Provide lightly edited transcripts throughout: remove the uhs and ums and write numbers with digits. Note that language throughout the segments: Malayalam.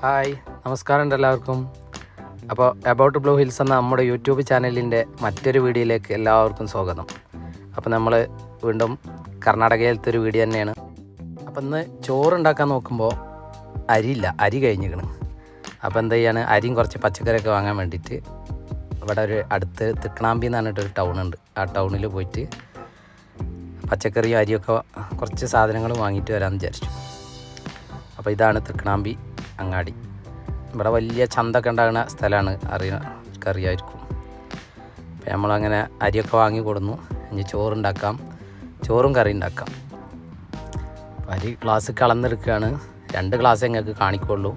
ഹായ്, നമസ്കാരം എല്ലാവർക്കും. അപ്പോൾ എബൌട്ട് ബ്ലൂ ഹിൽസ് എന്ന നമ്മുടെ യൂട്യൂബ് ചാനലിൻ്റെ മറ്റൊരു വീഡിയോയിലേക്ക് എല്ലാവർക്കും സ്വാഗതം. അപ്പോൾ നമ്മൾ വീണ്ടും കർണാടകയിലത്തെ ഒരു വീഡിയോ തന്നെയാണ്. അപ്പോൾ ഇന്ന് ചോറുണ്ടാക്കാൻ നോക്കുമ്പോൾ അരി കഴിഞ്ഞിരിക്കണം. അപ്പോൾ എന്താ ചെയ്യാണ്, അരിയും കുറച്ച് പച്ചക്കറിയൊക്കെ വാങ്ങാൻ വേണ്ടിയിട്ട് ഇവിടെ ഒരു അടുത്ത് തിക്കണാമ്പി എന്ന് പറഞ്ഞിട്ടൊരു ടൗണുണ്ട്. ആ ടൗണിൽ പോയിട്ട് പച്ചക്കറിയും അരിയൊക്കെ കുറച്ച് സാധനങ്ങൾ വാങ്ങിയിട്ട് വരാമെന്ന് വിചാരിച്ചു. അപ്പോൾ ഇതാണ് തിക്കണാമ്പി അങ്ങാടി. ഇവിടെ വലിയ ചന്തൊക്കെ ഉണ്ടാകുന്ന സ്ഥലമാണ്, അറിയായിരിക്കും. അപ്പോൾ നമ്മളങ്ങനെ അരിയൊക്കെ വാങ്ങി കൊടുന്നു. ഇനി ചോറുണ്ടാക്കാം, ചോറും കറി ഉണ്ടാക്കാം. അരി ഗ്ലാസ് കളന്നെടുക്കുകയാണ്. 2 ഗ്ലാസ് ഞങ്ങൾക്ക് കാണിക്കുള്ളൂ.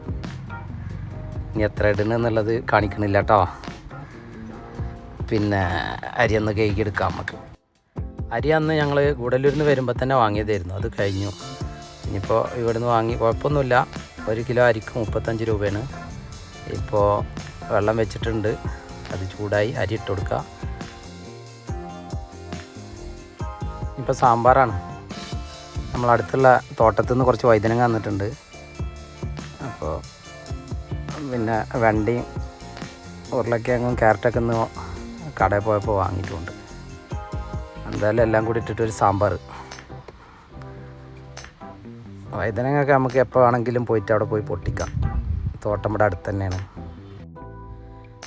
ഇനി എത്ര ഇടണമെന്നുള്ളത് കാണിക്കണില്ല കേട്ടോ. പിന്നെ അരി ഒന്ന് കഴുകിയെടുക്കാം നമുക്ക്. അരി അന്ന് ഞങ്ങൾ ഗൂഡല്ലൂരിൽ നിന്ന് വരുമ്പോൾ തന്നെ വാങ്ങിയതായിരുന്നു, അത് കഴിഞ്ഞു. ഇനിയിപ്പോൾ ഇവിടുന്ന് വാങ്ങി കുഴപ്പമൊന്നുമില്ല. 1 കിലോ അരിക്ക് 35 രൂപയാണ്. ഇപ്പോൾ വെള്ളം വെച്ചിട്ടുണ്ട്, അത് ചൂടായി അരി ഇട്ട് കൊടുക്കുക. ഇപ്പോൾ സാമ്പാറാണ്. നമ്മളടുത്തുള്ള തോട്ടത്തിൽ നിന്ന് കുറച്ച് വഴുതനങ്ങ വന്നിട്ടുണ്ട്. അപ്പോൾ പിന്നെ വെണ്ടയും ഉരുളക്കിഴങ്ങും ക്യാരറ്റൊക്കെ ഒന്ന് കടയിൽ പോയപ്പോൾ വാങ്ങിയിട്ടുണ്ട്. എന്തായാലും എല്ലാം കൂടി ഇട്ടിട്ടൊരു സാമ്പാർ. വഴുതനങ്ങയൊക്കെ നമുക്ക് എപ്പോൾ വേണമെങ്കിലും പോയിട്ട് അവിടെ പോയി പൊട്ടിക്കാം. തോട്ടം ഇവിടെ അടുത്ത് തന്നെയാണ്.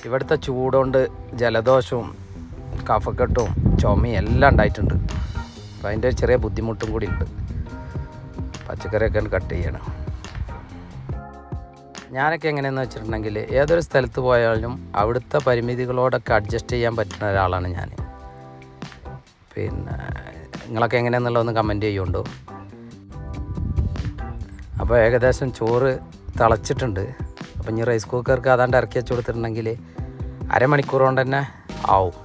ഇവിടുത്തെ ചൂടുകൊണ്ട് ജലദോഷവും കഫക്കെട്ടും ചുമയും എല്ലാം ഉണ്ടായിട്ടുണ്ട്. അപ്പോൾ അതിൻ്റെ ഒരു ചെറിയ ബുദ്ധിമുട്ടും കൂടി ഉണ്ട്. പച്ചക്കറിയൊക്കെ കട്ട് ചെയ്യണം. ഞാനൊക്കെ എങ്ങനെയെന്ന് വെച്ചിട്ടുണ്ടെങ്കിൽ ഏതൊരു സ്ഥലത്ത് പോയാലും അവിടുത്തെ പരിമിതികളോടൊക്കെ അഡ്ജസ്റ്റ് ചെയ്യാൻ പറ്റുന്ന ഒരാളാണ് ഞാൻ. പിന്നെ നിങ്ങളൊക്കെ എങ്ങനെയാണെന്നുള്ളതൊന്ന് കമൻറ്റ് ചെയ്യുന്നുണ്ടോ? അപ്പോൾ ഏകദേശം ചോറ് തിളച്ചിട്ടുണ്ട്. അപ്പോൾ ഇനി റൈസ് കുക്കർക്ക് അതാണ്ട് ഇറക്കി വെച്ച് കൊടുത്തിട്ടുണ്ടെങ്കിൽ അരമണിക്കൂർ കൊണ്ട് തന്നെ ആവും.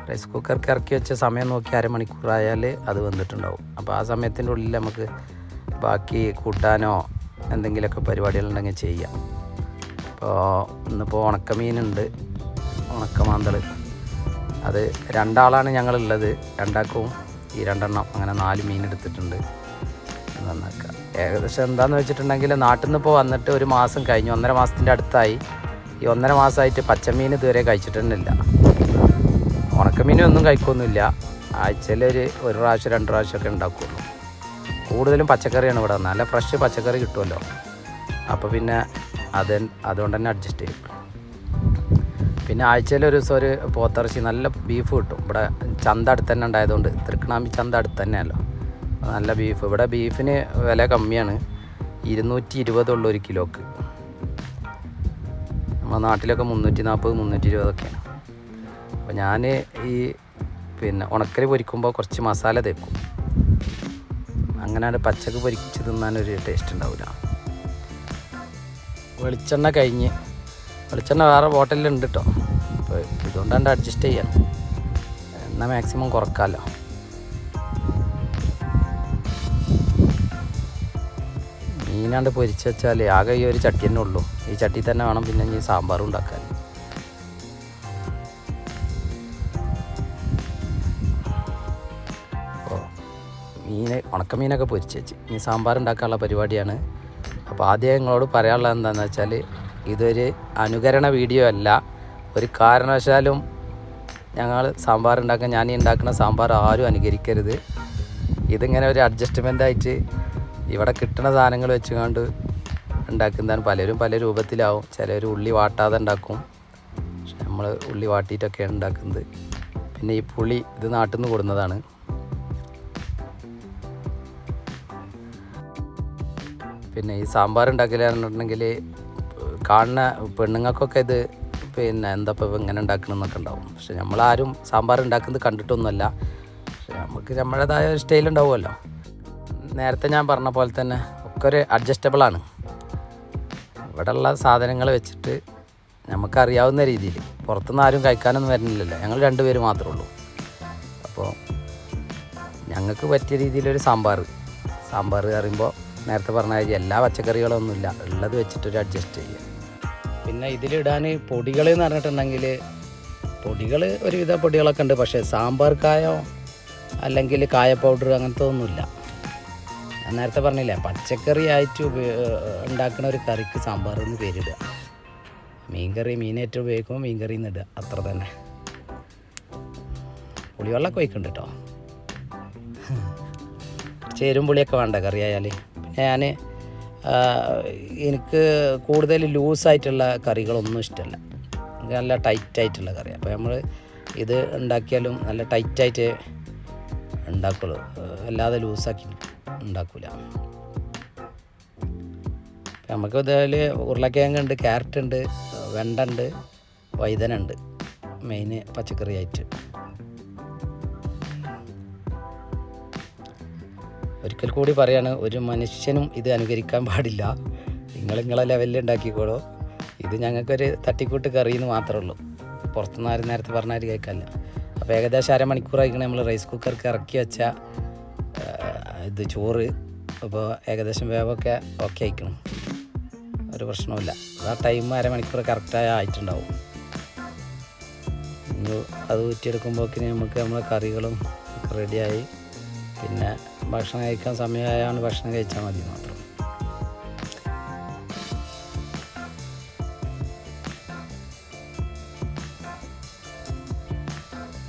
റൈസ് കുക്കർക്ക് ഇറക്കി വെച്ച സമയം നോക്കി അരമണിക്കൂറായാൽ അത് വെന്തിട്ടുണ്ടാവും. അപ്പോൾ ആ സമയത്തിൻ്റെ ഉള്ളിൽ നമുക്ക് ബാക്കി കൂട്ടാനോ എന്തെങ്കിലുമൊക്കെ പരിപാടികളുണ്ടെങ്കിൽ ചെയ്യാം. അപ്പോൾ ഇന്നിപ്പോൾ ഉണക്കമീനുണ്ട്, ഉണക്കമാന്തൾ. അത് 2 ആളാണ് ഞങ്ങളുള്ളത്. 2 ആൾക്കും ഈ 2 എണ്ണം, അങ്ങനെ 4 മീൻ എടുത്തിട്ടുണ്ട്. നന്നാക്കുക. ഏകദേശം എന്താണെന്ന് വെച്ചിട്ടുണ്ടെങ്കിൽ നാട്ടിൽ നിന്ന് ഇപ്പോൾ വന്നിട്ട് 1 മാസം കഴിഞ്ഞു, 1.5 മാസത്തിൻ്റെ അടുത്തായി. ഈ 1.5 മാസമായിട്ട് പച്ചമീൻ ഇതുവരെ കഴിച്ചിട്ടൊന്നുമില്ല. ഉണക്കമീനും ഒന്നും കഴിക്കൊന്നുമില്ല. ആഴ്ചയിൽ 1 പ്രാവശ്യം 2 പ്രാവശ്യമൊക്കെ ഉണ്ടാക്കുള്ളൂ. കൂടുതലും പച്ചക്കറിയാണ് ഇവിടെ. നല്ല ഫ്രഷ് പച്ചക്കറി കിട്ടുമല്ലോ. അപ്പോൾ പിന്നെ അതുകൊണ്ട് തന്നെ അഡ്ജസ്റ്റ് ചെയ്യും. പിന്നെ ആഴ്ചയിൽ ഒരു ദിവസം ഒരു പോത്തിറച്ചി, നല്ല ബീഫ് കിട്ടും. ഇവിടെ ചന്ത അടുത്ത് തന്നെ ഉണ്ടായതുകൊണ്ട്, തിരുക്കണാമ്പി ചന്ത അടുത്ത് തന്നെയല്ലോ, നല്ല ബീഫ്. ഇവിടെ ബീഫിന് വില കമ്മിയാണ്, 220 ഉള്ളൂ 1 കിലോക്ക്. നമ്മുടെ നാട്ടിലൊക്കെ 340 320 ഒക്കെയാണ്. അപ്പോൾ ഞാൻ ഈ പിന്നെ ഉണക്കൽ പൊരിക്കുമ്പോൾ കുറച്ച് മസാല തേക്കും. അങ്ങനെ പച്ചക്ക് പൊരിച്ച് തിന്നാനൊരു ടേസ്റ്റ് ഉണ്ടാവില്ല. വെളിച്ചെണ്ണ കഴിഞ്ഞ്, വെളിച്ചെണ്ണ വേറെ ബോട്ടിലുണ്ട് കേട്ടോ. അപ്പോൾ ഇതുകൊണ്ടാണ്ട് അഡ്ജസ്റ്റ് ചെയ്യാം. എന്നാൽ മാക്സിമം കുറക്കാമല്ലോ. മീനാണ്ട് പൊരിച്ച് വെച്ചാൽ ആകെ ഈ ഒരു ചട്ടി തന്നെ ഉള്ളൂ. ഈ ചട്ടി തന്നെ വേണം പിന്നെ ഈ സാമ്പാറും ഉണ്ടാക്കാൻ. അപ്പോൾ ഉണക്കമീനൊക്കെ പൊരിച്ച് വെച്ച് ഇനി സാമ്പാർ ഉണ്ടാക്കാനുള്ള പരിപാടിയാണ്. അപ്പോൾ ആദ്യം നിങ്ങളോട് പറയാനുള്ളത് എന്താണെന്ന് വെച്ചാൽ, ഇതൊരു അനുകരണ വീഡിയോ അല്ല. ഒരു കാരണവശാലും ഞങ്ങൾ സാമ്പാർ ഉണ്ടാക്കാൻ, ഞാൻ ഈ ഉണ്ടാക്കുന്ന സാമ്പാർ ആരും അനുകരിക്കരുത്. ഇതിങ്ങനെ ഒരു അഡ്ജസ്റ്റ്മെൻ്റായിട്ട് ഇവിടെ കിട്ടുന്ന സാധനങ്ങൾ വെച്ചുകൊണ്ട് ഉണ്ടാക്കുന്നതാണ്. പലരും പല രൂപത്തിലാവും. ചിലർ ഉള്ളി വാട്ടാതെ ഉണ്ടാക്കും, പക്ഷെ നമ്മൾ ഉള്ളി വാട്ടിയിട്ടൊക്കെയാണ് ഉണ്ടാക്കുന്നത്. പിന്നെ ഈ പുളി ഇത് നാട്ടിൽ നിന്ന് കൊടുക്കുന്നതാണ്. പിന്നെ ഈ സാമ്പാർ ഉണ്ടാക്കലാണെന്നുണ്ടെങ്കിൽ കാണുന്ന പെണ്ണുങ്ങൾക്കൊക്കെ ഇത് പിന്നെ എന്താ ഇപ്പോൾ ഇങ്ങനെ ഉണ്ടാക്കണമെന്നൊക്കെ ഉണ്ടാവും. പക്ഷെ നമ്മളാരും സാമ്പാർ ഉണ്ടാക്കുന്നത് കണ്ടിട്ടൊന്നുമല്ല. പക്ഷെ നമുക്ക് നമ്മുടേതായ ഒരു സ്റ്റൈൽ ഉണ്ടാവുമല്ലോ. നേരത്തെ ഞാൻ പറഞ്ഞ പോലെ തന്നെ ഒക്കെ ഒരു അഡ്ജസ്റ്റബിളാണ്. ഇവിടെയുള്ള സാധനങ്ങൾ വെച്ചിട്ട് നമുക്കറിയാവുന്ന രീതിയിൽ. പുറത്തുനിന്ന് ആരും കഴിക്കാനൊന്നും വരുന്നില്ലല്ലോ, ഞങ്ങൾ 2 പേര് മാത്രമേ ഉള്ളൂ. അപ്പോൾ ഞങ്ങൾക്ക് പറ്റിയ രീതിയിലൊരു സാമ്പാർ പറയുമ്പോൾ നേരത്തെ പറഞ്ഞ കാര്യം എല്ലാ പച്ചക്കറികളൊന്നുമില്ല, ഉള്ളത് വെച്ചിട്ടൊരു അഡ്ജസ്റ്റ് ചെയ്യുക. പിന്നെ ഇതിലിടാൻ പൊടികൾ എന്ന് പറഞ്ഞിട്ടുണ്ടെങ്കിൽ, പൊടികൾ ഒരുവിധ പൊടികളൊക്കെ ഉണ്ട്. പക്ഷേ സാമ്പാർ കായോ അല്ലെങ്കിൽ കായ പൗഡർ അങ്ങനത്തെ ഒന്നുമില്ല. നേരത്തെ പറഞ്ഞില്ലേ, പച്ചക്കറി ആയിട്ട് ഉണ്ടാക്കുന്ന ഒരു കറിക്ക് സാമ്പാർ എന്ന് പേരിടുക. മീൻകറി മീനേറ്റ് ഉപയോഗിക്കുമ്പോൾ മീൻകറി എന്ന് ഇടുക, അത്ര തന്നെ. പുളിവെള്ളമൊക്കെ ഒഴിക്കുന്നുണ്ട് കേട്ടോ. ചേരും പുളിയൊക്കെ വേണ്ട കറി ആയാൽ. പിന്നെ ഞാൻ എനിക്ക് കൂടുതൽ ലൂസായിട്ടുള്ള കറികളൊന്നും ഇഷ്ടമല്ല. എനിക്ക് നല്ല ടൈറ്റായിട്ടുള്ള കറി. അപ്പോൾ നമ്മൾ ഇത് ഉണ്ടാക്കിയാലും നല്ല ടൈറ്റായിട്ട് ഉണ്ടാക്കുള്ളൂ, അല്ലാതെ ലൂസാക്കി ഉണ്ടാക്കില്ല. നമുക്ക് ഇതിൽ ഉരുളക്കിഴങ്ങുണ്ട്, ക്യാരറ്റ് ഉണ്ട്, വെണ്ട ഉണ്ട്, വഴുതന ഉണ്ട്, മെയിൻ പച്ചക്കറി ആയിട്ട്. ഒരിക്കൽ കൂടി പറയാണ്, ഒരു മനുഷ്യനും ഇത് അനുകരിക്കാൻ പാടില്ല. നിങ്ങളെ ലെവലിൽ ഉണ്ടാക്കിക്കോളൂ. ഇത് ഞങ്ങൾക്കൊരു തട്ടിക്കൂട്ട് കറിയെന്ന് മാത്രമേ ഉള്ളൂ. പുറത്തുനിന്ന് ആരും നേരത്തെ പറഞ്ഞാൽ കേൾക്കാനില്ല. അപ്പോൾ ഏകദേശം അരമണിക്കൂറായിക്കണം നമ്മൾ റൈസ് കുക്കർക്ക് ഇറക്കി വെച്ച ഇത് ചോറ്. അപ്പോൾ ഏകദേശം വേവൊക്കെ ഓക്കെ ആയിക്കണം, ഒരു പ്രശ്നമില്ല. ആ ടൈം അരമണിക്കൂർ കറക്റ്റായി ആയിട്ടുണ്ടാവും. അത് ഊറ്റിയെടുക്കുമ്പോഴേക്കിന് നമുക്ക് നമ്മളെ കറികളും റെഡിയായി. പിന്നെ ഭക്ഷണം കഴിക്കാൻ സമയമായാണ് ഭക്ഷണം കഴിച്ചാൽ മതി മാത്രം.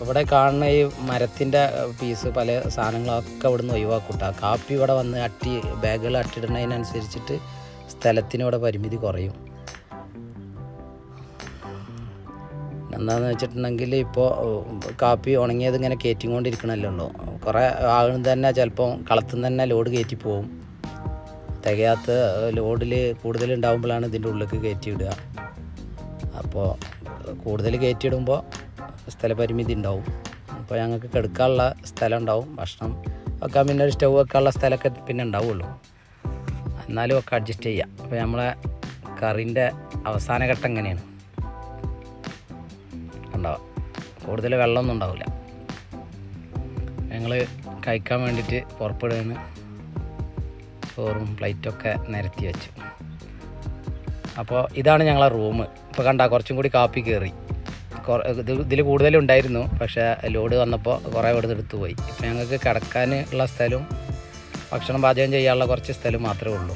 ഇവിടെ കാണുന്ന ഈ മരത്തിൻ്റെ പീസ് പല സാധനങ്ങളൊക്കെ ഇവിടെ നിന്ന് ഒഴിവാക്കൂട്ട. കാപ്പി ഇവിടെ വന്ന് ബാഗുകൾ അട്ടിടുന്നതിനനുസരിച്ചിട്ട് സ്ഥലത്തിനിവിടെ പരിമിതി കുറയും. എന്താണെന്ന് വെച്ചിട്ടുണ്ടെങ്കിൽ ഇപ്പോൾ കാപ്പി ഉണങ്ങിയത് ഇങ്ങനെ കയറ്റിക്കൊണ്ടിരിക്കണമല്ലോ ഉള്ളൂ. കുറേ ആളും തന്നെ ചിലപ്പോൾ കളത്തുനിന്ന് തന്നെ ലോഡ് കയറ്റി പോവും. തികയാത്ത ലോഡിൽ കൂടുതലുണ്ടാകുമ്പോഴാണ് ഇതിൻ്റെ ഉള്ളിലേക്ക് കയറ്റിയിടുക. അപ്പോൾ കൂടുതൽ കയറ്റിയിടുമ്പോൾ സ്ഥലപരിമിതി ഉണ്ടാവും. അപ്പോൾ ഞങ്ങൾക്ക് കിടക്കാനുള്ള സ്ഥലം ഉണ്ടാവും, ഭക്ഷണം വെക്കാൻ പിന്നെ ഒരു സ്റ്റൗ വെക്കാനുള്ള സ്ഥലമൊക്കെ പിന്നെ ഉണ്ടാവുള്ളൂ. എന്നാലും ഒക്കെ അഡ്ജസ്റ്റ് ചെയ്യാം. അപ്പോൾ നമ്മളെ കറിൻ്റെ അവസാന ഘട്ടം എങ്ങനെയാണ് ഉണ്ടാവുക, കൂടുതൽ വെള്ളമൊന്നും ഉണ്ടാവില്ല. ഞങ്ങൾ കഴിക്കാൻ വേണ്ടിയിട്ട് പുറപ്പെടുകയാണ്. ചോറും പ്ലേറ്റൊക്കെ നിരത്തി വെച്ചു. അപ്പോൾ ഇതാണ് ഞങ്ങളെ റൂം. ഇപ്പോൾ കണ്ട കുറച്ചും കൂടി കാപ്പി കയറി. ഇതിൽ കൂടുതലുണ്ടായിരുന്നു, പക്ഷേ ലോഡ് വന്നപ്പോൾ കുറേ ഇവിടുന്ന് എടുത്തു പോയി. ഇപ്പോൾ ഞങ്ങൾക്ക് കിടക്കാനുള്ള സ്ഥലവും ഭക്ഷണം പാചകം ചെയ്യാനുള്ള കുറച്ച് സ്ഥലം മാത്രമേ ഉള്ളൂ.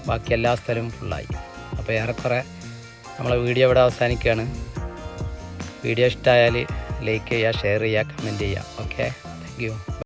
ബാക്കി എല്ലാ സ്ഥലവും ഫുള്ളായി. അപ്പോൾ ഏറെക്കുറെ നമ്മളെ വീഡിയോ ഇവിടെ അവസാനിക്കുകയാണ്. വീഡിയോ ഇഷ്ടമായാൽ ലൈക്ക് ചെയ്യുക, ഷെയർ ചെയ്യുക, കമൻറ്റ് ചെയ്യുക. Okay, thank you.